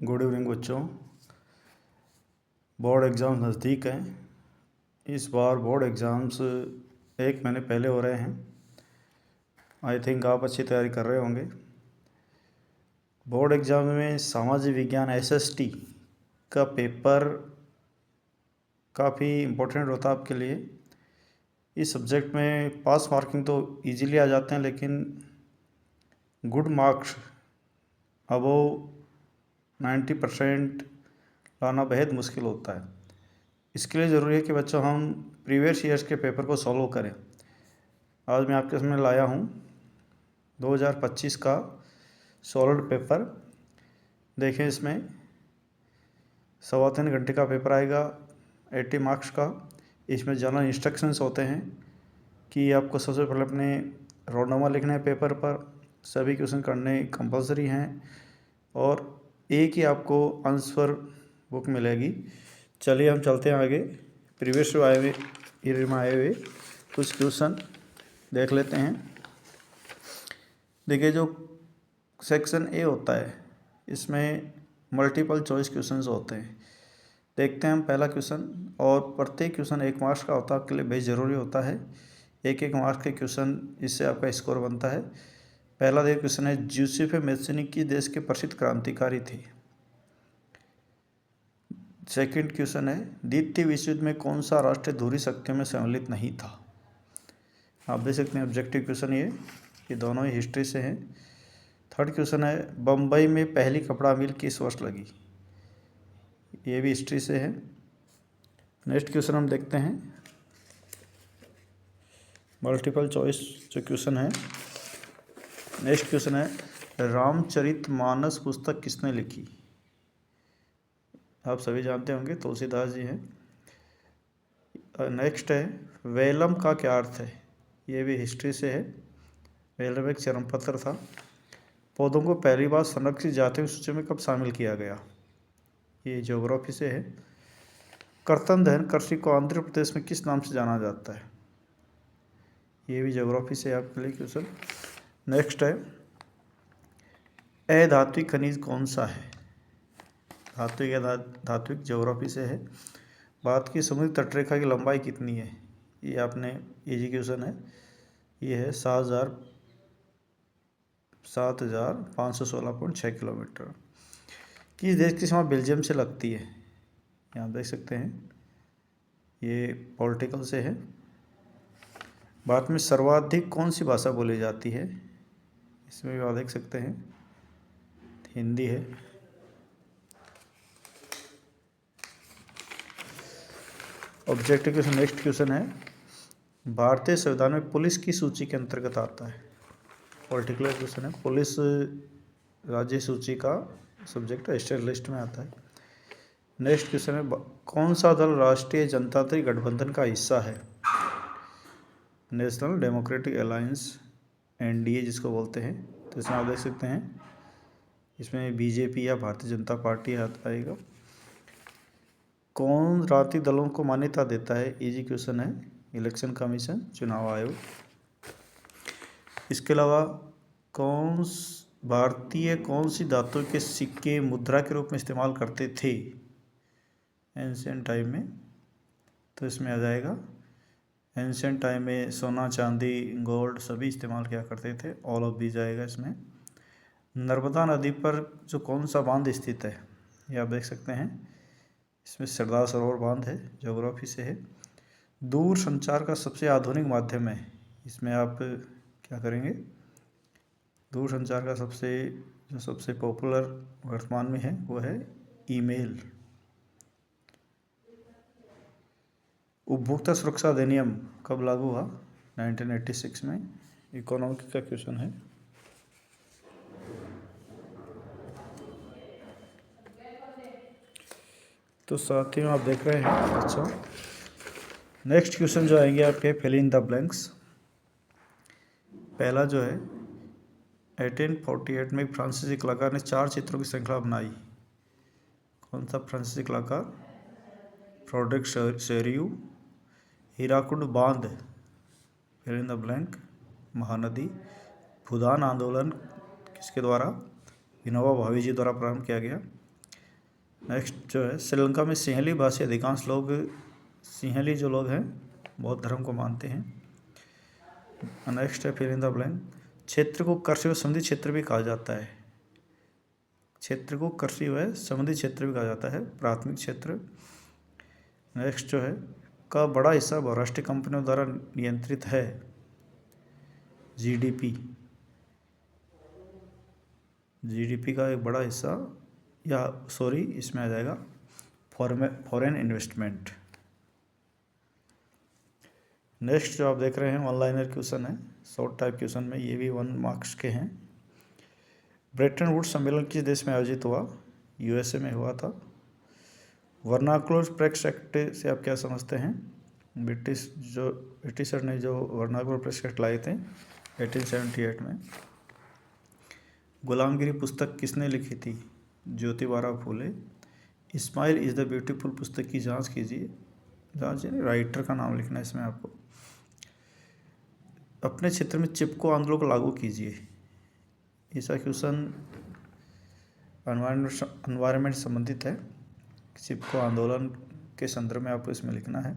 Good evening बच्चों। Board exam नज़दीक हैं। इस बार बोर्ड एग्ज़ाम्स एक महीने पहले हो रहे हैं। आई थिंक आप अच्छी तैयारी कर रहे होंगे। बोर्ड एग्ज़ाम में सामाजिक विज्ञान SST का पेपर काफ़ी इम्पोर्टेंट होता है आपके लिए। इस सब्जेक्ट में पास मार्किंग तो इजीली आ जाते हैं, लेकिन गुड मार्क्स अबव 90% लाना बेहद मुश्किल होता है। इसके लिए ज़रूरी है कि बच्चों हम प्रीवियस ईयर्स के पेपर को सॉल्व करें। आज मैं आपके सामने लाया हूँ 2025 का सॉल्व्ड पेपर। देखें, इसमें 3.25 घंटे का पेपर आएगा, 80 मार्क्स का। इसमें जनरल इंस्ट्रक्शंस होते हैं कि आपको सबसे पहले अपने रोल नंबर लिखना है पेपर पर, सभी क्वेश्चन करने कंपलसरी हैं, और एक ही आपको आंसर बुक मिलेगी। चलिए हम चलते हैं आगे। प्रीवियस ईयर में आए हुए कुछ क्वेश्चन देख लेते हैं। देखिए, जो सेक्शन ए होता है इसमें मल्टीपल चॉइस क्वेश्चंस होते हैं। देखते हैं हम पहला क्वेश्चन, और प्रत्येक क्वेश्चन 1 मार्क्स का होता है, आपके लिए बेहद ज़रूरी होता है। 1 मार्क्स के क्वेश्चन, इससे आपका स्कोर बनता है। पहला देखिए क्वेश्चन है, जोसेफ मैथ्यूनी किस देश के प्रसिद्ध क्रांतिकारी थे। सेकंड क्वेश्चन है, द्वितीय विश्व युद्ध में कौन सा राष्ट्र धुरी शक्तियों में सम्मिलित नहीं था। आप देख सकते हैं ऑब्जेक्टिव क्वेश्चन ये दोनों ही हिस्ट्री से हैं। थर्ड क्वेश्चन है, बम्बई में पहली कपड़ा मिल किस वर्ष लगी। ये भी हिस्ट्री से है। नेक्स्ट क्वेश्चन हम देखते हैं, मल्टीपल चॉइस जो क्वेश्चन है। नेक्स्ट क्वेश्चन है, रामचरितमानस पुस्तक किसने लिखी। आप सभी जानते होंगे, तुलसीदास जी हैं। नेक्स्ट है, वेलम का क्या अर्थ है। ये भी हिस्ट्री से है। वेलम एक चरमपत्र था। पौधों को पहली बार संरक्षित जातियों की सूची में कब शामिल किया गया। ये ज्योग्राफी से है। कर्तन दहन कृषि को आंध्र प्रदेश में किस नाम से जाना जाता है। ये भी ज्योग्राफी से आपके लिए क्वेश्चन। नेक्स्ट है, अधात्विक खनिज कौन सा है। धात्विक या धात्विक ज्योग्राफी से है। भारत की समुद्री तटरेखा की लंबाई कितनी है। ये आपने इजी क्वेश्चन है। ये है 7,516.6 किलोमीटर। किस देश की सीमा बेल्जियम से लगती है। यहाँ देख सकते हैं, ये पॉलिटिकल से है। भारत में सर्वाधिक कौन सी भाषा बोली जाती है। इसमें भी आप देख सकते हैं, हिंदी है। Objective question. नेक्स्ट क्वेश्चन है, भारतीय संविधान में पुलिस की सूची के अंतर्गत आता है। पर्टिकुलर क्वेश्चन है, पुलिस राज्य सूची का सब्जेक्ट स्टेट लिस्ट में आता है। नेक्स्ट क्वेश्चन है, कौन सा दल राष्ट्रीय जनतांत्रिक गठबंधन का हिस्सा है। नेशनल डेमोक्रेटिक अलायंस, NDA जिसको बोलते हैं। तो इसमें आप देख सकते हैं, इसमें BJP या भारतीय जनता पार्टी आएगा। कौन राजनीतिक दलों को मान्यता देता है। इजी क्वेश्चन है, इलेक्शन कमीशन, चुनाव आयोग। इसके अलावा भारतीय कौन सी धातु के सिक्के मुद्रा के रूप में इस्तेमाल करते थे एंशिएंट टाइम में। तो इसमें आ जाएगा, एंशिएंट टाइम में सोना, चांदी, गोल्ड सभी इस्तेमाल किया करते थे। ऑल ऑफ दीज आएगा इसमें। नर्मदा नदी पर जो कौन सा बांध स्थित है, ये आप देख सकते हैं। इसमें सरदार सरोवर बांध है, ज्योग्राफी से है। दूर संचार का सबसे आधुनिक माध्यम है। इसमें आप क्या करेंगे, दूर संचार का सबसे पॉपुलर वर्तमान में है वो है ईमेल। उपभोक्ता सुरक्षा अधिनियम कब लागू हुआ। 1986 में। इकोनॉमिक का क्वेश्चन है। तो साथ ही में आप देख रहे हैं बच्चों, नेक्स्ट क्वेश्चन जो आएंगे आपके, फिल इन द ब्लैंक्स। पहला जो है, 1848 में फ्रांसीसी कलाकार ने 4 चित्रों की श्रृंखला बनाई। कौन सा फ्रांसीसी कलाकार। फ्रेडरिक शेरियू। हीराकुंड बांध, fill in the blank, Mahanadi. Bhoodan आंदोलन किसके द्वारा, विनोबा भावे जी द्वारा प्रारंभ किया गया। नेक्स्ट जो है, श्रीलंका में सिंहली भाषी अधिकांश लोग, सिंहली जो लोग हैं बौद्ध धर्म को मानते हैं। नेक्स्ट है फिर इन द ब्लैंक। क्षेत्र को कृषि व समुद्री क्षेत्र भी कहा जाता है। क्षेत्र को कृषि व समुद्री क्षेत्र भी कहा जाता है, प्राथमिक क्षेत्र। नेक्स्ट जो है, का बड़ा हिस्सा बहुराष्ट्रीय कंपनियों द्वारा नियंत्रित है। जीडीपी का एक बड़ा हिस्सा, या सॉरी इसमें आ जाएगा फॉरेन इन्वेस्टमेंट। नेक्स्ट जो आप देख रहे हैं ऑनलाइनर क्वेश्चन है, शॉर्ट टाइप क्वेश्चन में, ये भी 1 मार्क्स के हैं। ब्रेटन वुड्स सम्मेलन किस देश में आयोजित हुआ? यूएसए में हुआ था। वर्नाकुलर प्रेस एक्ट से आप क्या समझते हैं? ब्रिटिशर ने जो वर्नाकुलर प्रेस एक्ट लाए थे 1878 में। गुलामगिरी पुस्तक किसने लिखी थी? Jyotiba Phule. Ismail is the beautiful पुस्तक की जांच कीजिए। जांच यानी राइटर का नाम लिखना है इसमें आपको। अपने क्षेत्र में चिपको आंदोलन को लागू कीजिए। ऐसा क्वेश्चन एनवायरनमेंट संबंधित है। चिपको आंदोलन के संदर्भ में आपको इसमें लिखना है।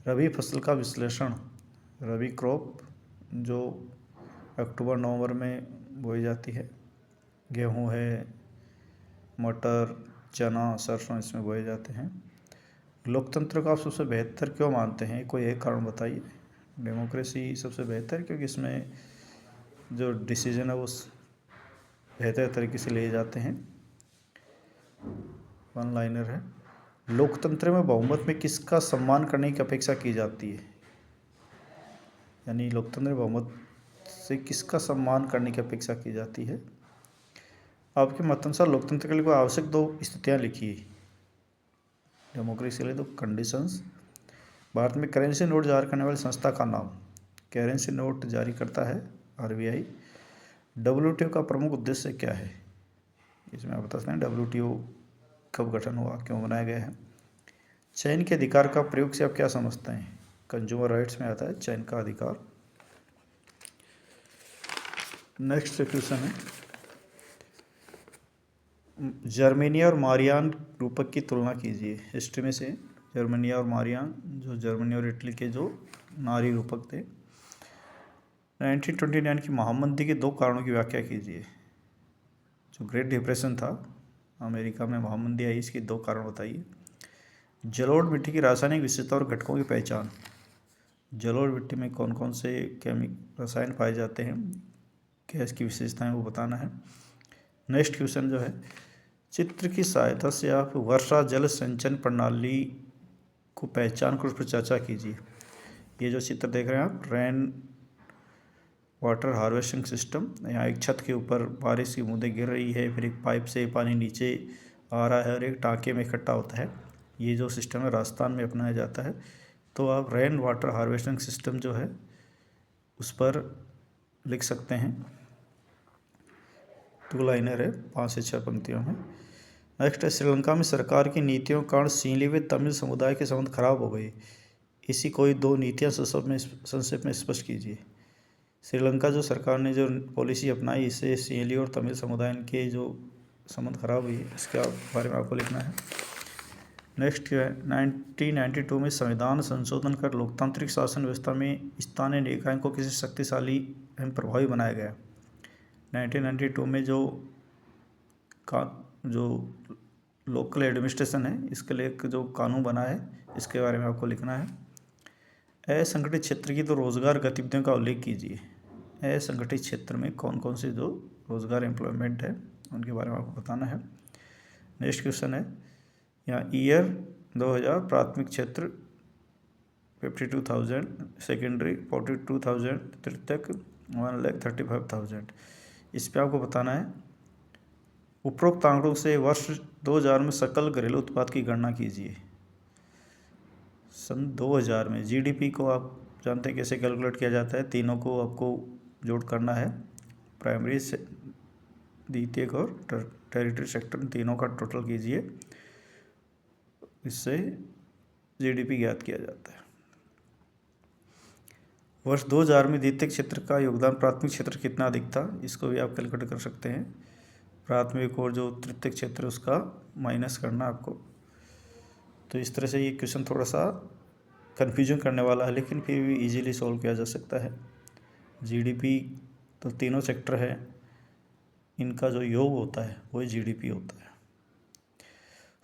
रबी फसल का विश्लेषण। रबी क्रॉप जो अक्टूबर नवंबर में बोई जाती है, गेहूँ है, मटर, चना, सरसों इसमें बोए जाते हैं। लोकतंत्र का आप सबसे बेहतर क्यों मानते हैं? कोई एक कारण बताइए। डेमोक्रेसी सबसे बेहतर क्योंकि इसमें जो डिसीजन है वो बेहतर तरीके से लिए जाते हैं। 1 लाइनर है। लोकतंत्र में बहुमत में किसका सम्मान करने की अपेक्षा की जाती है? यानी लोकतंत्र में बहुमत से किसका सम्मान करने की अपेक्षा की जाती है? आपके मत अनुसार लोकतंत्र के लिए कोई आवश्यक 2 स्थितियाँ लिखिए। डेमोक्रेसी के लिए 2 कंडीशंस। भारत में करेंसी नोट जारी करने वाली संस्था का नाम। करेंसी नोट जारी करता है आरबीआई। WTO का प्रमुख उद्देश्य क्या है? इसमें आप बता सकते हैं WTO कब गठन हुआ, क्यों बनाया गया है। चयन के अधिकार का प्रयोग से आप क्या समझते हैं? कंज्यूमर राइट्स में आता है चयन का अधिकार। नेक्स्ट क्वेश्चन है, जर्मेनिया और मारियान रूपक की तुलना कीजिए। हिस्ट्री में से जर्मेनिया और मारियान, जो जर्मनी और इटली के जो नारी रूपक थे। 1929 की महामंदी के 2 कारणों की व्याख्या कीजिए। जो ग्रेट डिप्रेशन था, अमेरिका में महामंदी आई, इसके 2 कारण बताइए। जलोढ़ मिट्टी की रासायनिक विशेषता और घटकों की पहचान। जलोढ़ मिट्टी में कौन कौन से रसायन पाए जाते हैं, क्या इसकी विशेषताएं वो बताना है। नेक्स्ट क्वेश्चन जो है, चित्र की सहायता से आप वर्षा जल संचयन प्रणाली को पहचान कर उस पर चर्चा कीजिए। ये जो चित्र देख रहे हैं आप, रेन वाटर हार्वेस्टिंग सिस्टम। यहाँ एक छत के ऊपर बारिश की बूंदें गिर रही है, फिर एक पाइप से पानी नीचे आ रहा है और एक टाँके में इकट्ठा होता है। ये जो सिस्टम है राजस्थान में अपनाया जाता है। तो आप रेन वाटर हार्वेस्टिंग सिस्टम जो है उस पर लिख सकते हैं। 2 लाइनर है, 5 से 6 पंक्तियों में। नेक्स्ट है, श्रीलंका में सरकार की नीतियों के कारण सिंहली व तमिल समुदाय के संबंध खराब हो गए। इसी कोई 2 नीतियाँ संक्षेप में स्पष्ट कीजिए। श्रीलंका जो सरकार ने जो पॉलिसी अपनाई, इससे सिंहली और तमिल समुदाय के जो संबंध खराब हुई, इसके बारे में आपको लिखना है। नेक्स्ट है, 1992 में संविधान संशोधन कर लोकतांत्रिक शासन व्यवस्था में स्थानीय निकायों को किसी शक्तिशाली एवं प्रभावी बनाया गया। 1992 में जो लोकल एडमिनिस्ट्रेशन है, इसके लिए एक जो कानून बना है, इसके बारे में आपको लिखना है। असंगठित क्षेत्र की तो रोजगार गतिविधियों का उल्लेख कीजिए। असंगठित क्षेत्र में कौन कौन से जो रोजगार एम्प्लॉयमेंट है उनके बारे में आपको बताना है। नेक्स्ट क्वेश्चन है, यहाँ ईयर 2000 प्राथमिक क्षेत्र 52,000, सेकेंडरी 42,000, तृतीयक 1,35,000। इस पर आपको बताना है, उपरोक्त आंकड़ों से वर्ष 2000 में सकल घरेलू उत्पाद की गणना कीजिए। सन 2000 में जीडीपी को आप जानते हैं कैसे कैलकुलेट किया जाता है। तीनों को आपको जोड़ करना है, प्राइमरी से द्वितीयक और टेरिटरी सेक्टर, तीनों का टोटल कीजिए, इससे जीडीपी ज्ञात किया जाता है। वर्ष 2000 में द्वितीयक क्षेत्र का योगदान प्राथमिक क्षेत्र कितना अधिक था, इसको भी आप कैलकुलेट कर सकते हैं। प्राथमिक और जो तृतीयक क्षेत्र है उसका माइनस करना है आपको। तो इस तरह से ये क्वेश्चन थोड़ा सा कन्फ्यूजन करने वाला है, लेकिन फिर भी इजीली सॉल्व किया जा सकता है। जीडीपी तो तीनों सेक्टर है, इनका जो योग होता है वही जीडीपी होता है।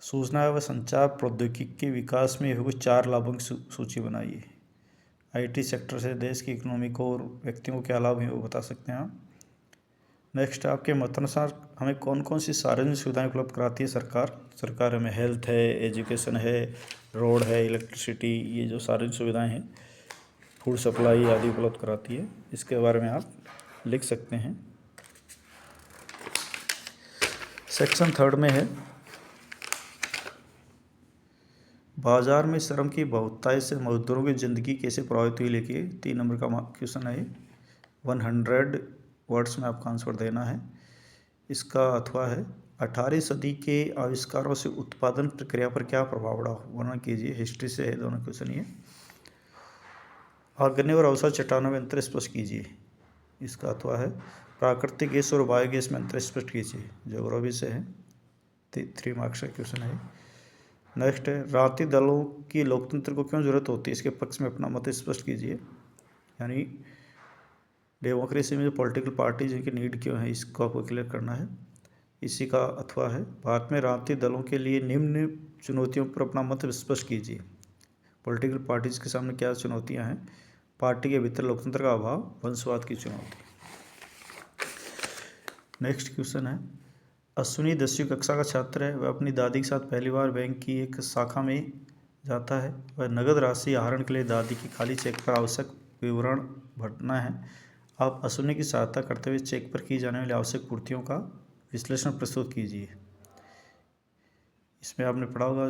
सूचना व संचार प्रौद्योगिकी के विकास में हुए 4 लाभों की सूची बनाइए। आईटी सेक्टर से देश की इकोनॉमी को और व्यक्तियों को क्या लाभ हैं वो बता सकते हैं आप। नेक्स्ट, आपके मतानुसार हमें कौन कौन सी सार्वजनिक सुविधाएं उपलब्ध कराती है सरकार। सरकार हमें हेल्थ है, एजुकेशन है, रोड है, इलेक्ट्रिसिटी, ये जो सार्वजनिक सुविधाएं हैं, फूड सप्लाई आदि उपलब्ध कराती है। इसके बारे में आप लिख सकते हैं। सेक्शन 3 में है बाजार में श्रम की बहुतायत से मजदूरों की ज़िंदगी कैसे प्रभावित हुई। लिखिए, 3 नंबर का क्वेश्चन है। 100 वर्ड्स में आपका आंसर देना है। इसका अथवा है 18वीं सदी के आविष्कारों से उत्पादन प्रक्रिया पर क्या प्रभाव पड़ा, वर्णन कीजिए। हिस्ट्री से है दोनों क्वेश्चन ये। आग्नेय और अवसाद चट्टानों में अंतर स्पष्ट कीजिए। इसका अथवा है प्राकृतिक गैस और बायोगैस में अंतर स्पष्ट कीजिए। ज्योग्राफी से है, 3 मार्क्स का क्वेश्चन है। नेक्स्ट है राजनीतिक दलों की लोकतंत्र को क्यों जरूरत होती है, इसके पक्ष में अपना मत स्पष्ट कीजिए। यानी डेमोक्रेसी में जो पॉलिटिकल पार्टीज इनकी नीड क्यों है, इसको आपको क्लियर करना है। इसी का अथवा है भारत में राजनीतिक दलों के लिए निम्न चुनौतियों पर अपना मत स्पष्ट कीजिए। पॉलिटिकल पार्टीज के सामने क्या चुनौतियां हैं। पार्टी के भीतर लोकतंत्र का अभाव, वंशवाद की चुनौती। नेक्स्ट क्वेश्चन है अश्विनी 10वीं कक्षा का छात्र है। वह अपनी दादी के साथ पहली बार बैंक की एक शाखा में जाता है। वह नगद राशि आहरण के लिए दादी की खाली चेक पर आवश्यक विवरण भरना है। आप अश्विनी की सहायता करते हुए चेक पर की जाने वाली आवश्यक पूर्तियों का विश्लेषण प्रस्तुत कीजिए। इसमें आपने पढ़ा होगा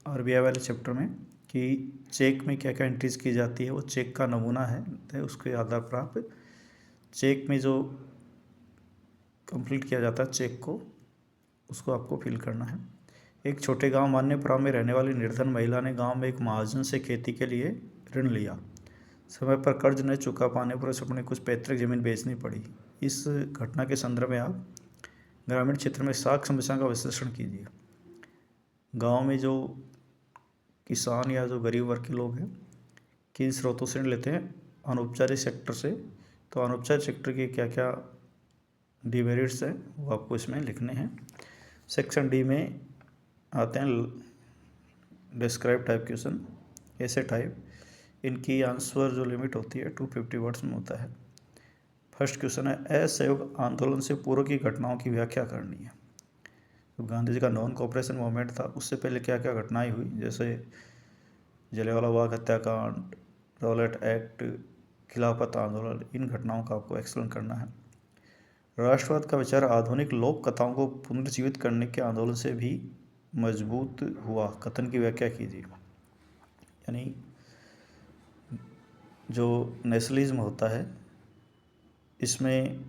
आरबीआई वाले चैप्टर में कि चेक में क्या क्या एंट्रीज की जाती है। वो चेक का नमूना है, तो उसके आधार पर आप चेक में जो कंप्लीट किया जाता है चेक को, उसको आपको फिल करना है। एक छोटे गांव मान्यपुरा में रहने वाली निर्धन महिला ने गांव में एक महाजन से खेती के लिए ऋण लिया। समय पर कर्ज न चुका पाने पर उसे अपने कुछ पैतृक जमीन बेचनी पड़ी। इस घटना के संदर्भ में आप ग्रामीण क्षेत्र में साख समस्या का विश्लेषण कीजिए। गांव में जो किसान या जो गरीब वर्ग के लोग हैं किन स्रोतों से ऋण लेते हैं, अनौपचारिक सेक्टर से। तो अनौपचारिक सेक्टर के क्या क्या डिमेरिट्स हैं वो आपको इसमें लिखने हैं। सेक्शन डी में आते हैं डिस्क्राइब टाइप क्वेश्चन। ऐसे टाइप इनकी आंसर जो लिमिट होती है 250 वर्ड्स में होता है। फर्स्ट क्वेश्चन है असहयोग आंदोलन से पूर्व की घटनाओं की व्याख्या करनी है। तो गांधी जी का नॉन कोऑपरेशन मूवमेंट था, उससे पहले क्या क्या घटनाएं हुई, जैसे जलियांवाला बाग हत्याकांड, रॉलेट एक्ट, खिलाफत आंदोलन, इन घटनाओं का आपको एक्सप्लेन करना है। राष्ट्रवाद का विचार आधुनिक लोक कथाओं को पुनर्जीवित करने के आंदोलन से भी मजबूत हुआ, कथन की व्याख्या कीजिए। यानी जो नेशनलिज्म होता है इसमें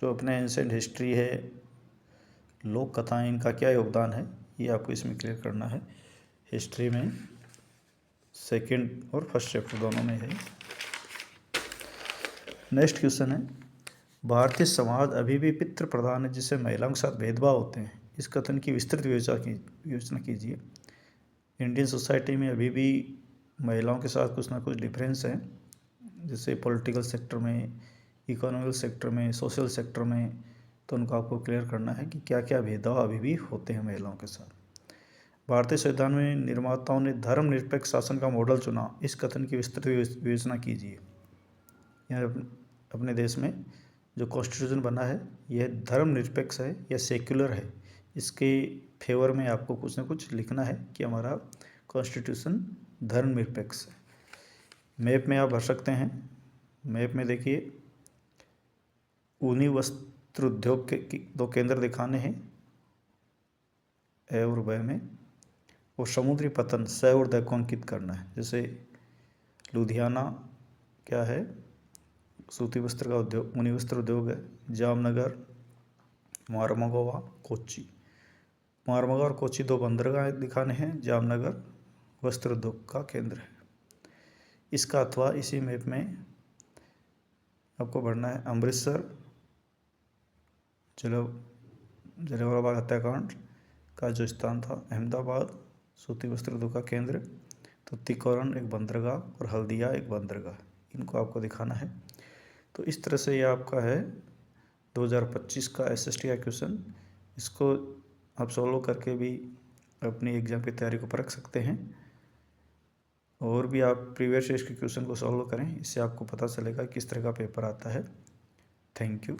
जो अपने एंसेंट हिस्ट्री है, लोक कथाएं, इनका क्या योगदान है, ये आपको इसमें क्लियर करना है। हिस्ट्री में सेकंड और फर्स्ट चैप्टर दोनों में है। नेक्स्ट क्वेश्चन है भारतीय समाज अभी भी पितृ प्रधान है जिससे महिलाओं के साथ भेदभाव होते हैं। इस कथन की विस्तृत विवेचना कीजिए। इंडियन सोसाइटी में अभी भी महिलाओं के साथ कुछ ना कुछ डिफरेंस है, जैसे पॉलिटिकल सेक्टर में, इकोनॉमिकल सेक्टर में, सोशल सेक्टर में। तो उनको आपको क्लियर करना है कि क्या क्या भेदभाव अभी भी होते हैं महिलाओं के साथ। भारतीय संविधान में निर्माताओं ने धर्मनिरपेक्ष शासन का मॉडल चुना। इस कथन की विस्तृत विवेचना कीजिए। यह अपने देश में जो कॉन्स्टिट्यूशन बना है यह धर्मनिरपेक्ष है या सेक्युलर है, इसके फेवर में आपको कुछ ना कुछ लिखना है कि हमारा कॉन्स्टिट्यूशन धर्मनिरपेक्ष है। मैप में आप भर सकते हैं। मैप में देखिए ऊनी वस्त्र उद्योग के 2 केंद्र दिखाने हैं, ए और ब में, और समुद्री पतन स और द को अंकित करना है। जैसे लुधियाना क्या है, सूती वस्त्र का उद्योग, ऊनी वस्त्र उद्योग है। जामनगर, मारमगोवा, कोच्चि। मारमगोवा और कोच्चि 2 बंदरगाह दिखाने हैं। जामनगर वस्त्र उद्योग का केंद्र है। इसका अथवा इसी मैप में आपको भरना है। अमृतसर, चलो जलियांवाला बाग हत्याकांड का जो स्थान था अहमदाबाद, सूती वस्त्र उद्योग का केंद्र तुतीकोरन एक बंदरगाह और हल्दिया एक बंदरगाह, इनको आपको दिखाना है। तो इस तरह से ये आपका है 2025 का SST का क्वेश्चन। इसको आप सॉल्व करके भी अपनी एग्ज़ाम की तैयारी को परख सकते हैं, और भी आप प्रीवियस ईयर के क्वेश्चन को सॉल्व करें, इससे आपको पता चलेगा किस तरह का पेपर आता है। Thank you.